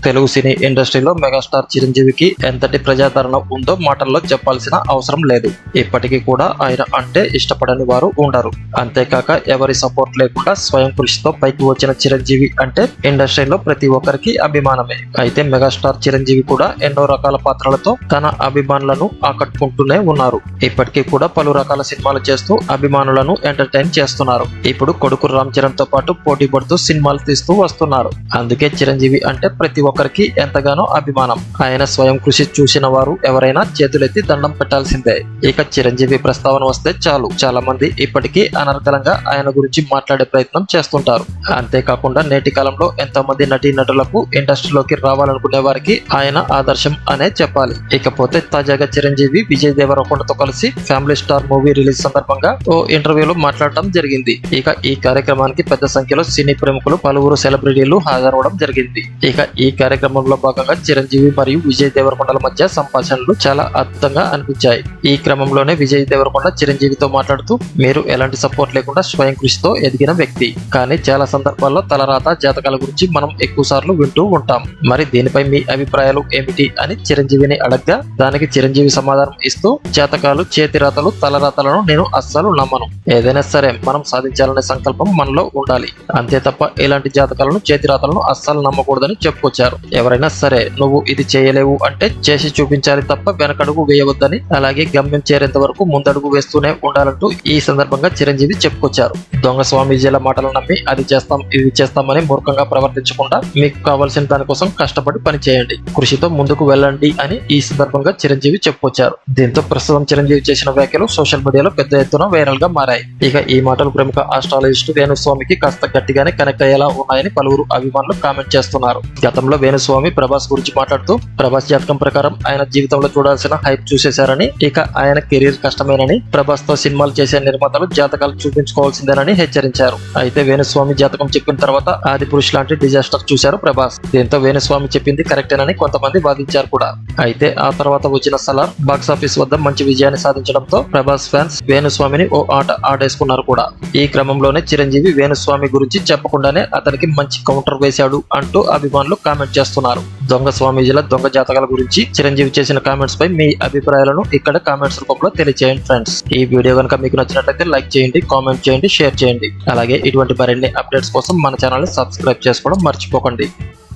తెలుగు సినీ ఇండస్ట్రీలో మెగాస్టార్ చిరంజీవికి ఎంతటి ప్రజాదరణ ఉందో మాటల్లో చెప్పాల్సిన అవసరం లేదు. ఇప్పటికీ కూడా ఆయన అంటే ఇష్టపడని వారు ఉండరు. అంతేకాక ఎవరి సపోర్ట్ లేకుండా స్వయం కృషితో పైకి వచ్చిన చిరంజీవి అంటే ఇండస్ట్రీలో ప్రతి ఒక్కరికి అభిమానమే. అయితే మెగాస్టార్ చిరంజీవి కూడా ఎన్నో రకాల పాత్రలతో తన అభిమానులను ఆకట్టుకుంటూనే ఉన్నారు. ఇప్పటికీ కూడా పలు రకాల సినిమాలు చేస్తూ అభిమానులను ఎంటర్టైన్ చేస్తున్నారు. ఇప్పుడు కొడుకు రామ్ చరణ్ తో పాటు పోటీ పడుతూ సినిమాలు తీస్తూ వస్తున్నారు. అందుకే చిరంజీవి అంటే ప్రతి ఒక్కరికి ఎంతగానో అభిమానం. ఆయన స్వయం కృషి చూసిన వారు ఎవరైనా చేతులెత్తి దండం పెట్టాల్సిందే. ఇక చిరంజీవి ప్రస్తావన వస్తే చాలు, చాలా మంది ఇప్పటికీ అనర్గళంగా ఆయన గురించి మాట్లాడే ప్రయత్నం చేస్తుంటారు. అంతేకాకుండా నేటి కాలంలో ఎంతో మంది నటీ నటులకు ఇండస్ట్రీలోకి రావాలనుకునే వారికి ఆయన ఆదర్శం అనే చెప్పాలి. ఇకపోతే తాజాగా చిరంజీవి విజయ్ దేవరకొండతో కలిసి ఫ్యామిలీ స్టార్ మూవీ రిలీజ్ సందర్భంగా ఓ ఇంటర్వ్యూలో మాట్లాడటం జరిగింది. ఇక ఈ కార్యక్రమానికి పెద్ద సంఖ్యలో సినీ ప్రముఖులు, పలువురు సెలబ్రిటీలు హాజరవడం జరిగింది. ఇక ఈ కార్యక్రమంలో భాగంగా చిరంజీవి మరియు విజయ్ దేవరకొండల మధ్య సంభాషణలు చాలా అద్భుతంగా అనిపించాయి. ఈ క్రమంలోనే విజయ్ దేవరకొండ చిరంజీవితో మాట్లాడుతూ, మీరు ఎలాంటి సపోర్ట్ లేకుండా స్వయం కృషితో ఎదిగిన వ్యక్తి, కానీ చాలా సందర్భాల్లో తలరాత జాతకాల గురించి మనం ఎక్కువ సార్లు వింటూ ఉంటాం. మరి దీనిపై మీ అభిప్రాయాలు ఏమిటి అని చిరంజీవిని అడగ్గా, దానికి చిరంజీవి సమాధానం ఇస్తూ, జాతకాలు, చేతిరాతలు, తలరాతలను నేను అస్సలు నమ్మను. ఏదైనా సరే మనం సాధించాలనే సంకల్పం మనలో ఉండాలి. అంతే తప్ప ఇలాంటి జాతకాలను, చేతిరాతలను అస్సలు నమ్మకూడదని చెప్పుకొచ్చారు. ఎవరైనా సరే నువ్వు ఇది చేయలేవు అంటే చేసి చూపించాలి తప్ప వెనకడుగు వేయవద్దని, అలాగే గమ్యం చేరేంత వరకు ముందడుగు వేస్తూనే ఉండాలంటూ ఈ సందర్భంగా చిరంజీవి చెప్పుకొచ్చారు. దొంగ స్వామీజీల మాటలు నమ్మి అది చేస్తాం ఇది చేస్తామని మూర్ఖంగా ప్రవర్తించకుండా మీకు కావాల్సిన దానికోసం కష్టపడి పని చేయండి, కృషితో ముందుకు వెళ్ళండి అని ఈ సందర్భంగా చిరంజీవి చెప్పుకొచ్చారు. దీంతో ప్రస్తుతం చిరంజీవి చేసిన వ్యాఖ్యలు సోషల్ మీడియాలో పెద్ద ఎత్తున వైరల్ గా మారాయి. ఇక ఈ మాటలు ప్రముఖ ఆస్ట్రాలజిస్ట్ వేణుస్వామికి కాస్త గట్టిగానే కనెక్ట్ అయ్యేలా ఉన్నాయని పలువురు అభిమానులు కామెంట్ చేస్తున్నారు. గతంలో వేణుస్వామి ప్రభాస్ గురించి మాట్లాడుతూ, ప్రభాస్ జాతకం ప్రకారం ఆయన జీవితంలో చూడాల్సిన హైప్ చూసేశారని, ఇక ఆయన కెరీర్ కష్టమేనని, ప్రభాస్ తో సినిమాలు చేసే నిర్మాతలు జాతకాలు చూపించుకోవాల్సిందేనని హెచ్చరించారు. అయితే వేణుస్వామి జాతకం చెప్పిన తర్వాత ఆది పురుష్ లాంటి డిజాస్టర్ చూశారు ప్రభాస్. దీంతో వేణుస్వామి చెప్పింది కరెక్టేనని కొంతమంది వాదించారు కూడా. అయితే ఆ తర్వాత వచ్చిన సలార్ బాక్సాఫీస్ వద్ద మంచి విజయాన్ని సాధించడంతో ప్రభాస్ ఫ్యాన్స్ వేణుస్వామిని ఓ ఆట ఆడేసుకున్నారు కూడా. ఈ క్రమంలోనే చిరంజీవి వేణుస్వామి గురించి చెప్పకుండానే అతనికి మంచి కౌంటర్ వేశాడు అంటూ అభిమానులు కామెంట్ చేస్తున్నారు. దొంగ స్వామీజీల దొంగ జాతకాల గురించి చిరంజీవి చేసిన కామెంట్స్ పై మీ అభిప్రాయాలను ఇక్కడ కామెంట్స్ రూపంలో తెలియజేయండి ఫ్రెండ్స్. ఈ వీడియో కనుక మీకు నచ్చినట్లయితే లైక్ చేయండి, కామెంట్ చేయండి, షేర్ చేయండి. అలాగే ఇటువంటి మరిన్ని అప్డేట్స్ కోసం మన ఛానల్ ని సబ్స్క్రైబ్ చేసుకోవడం మర్చిపోకండి.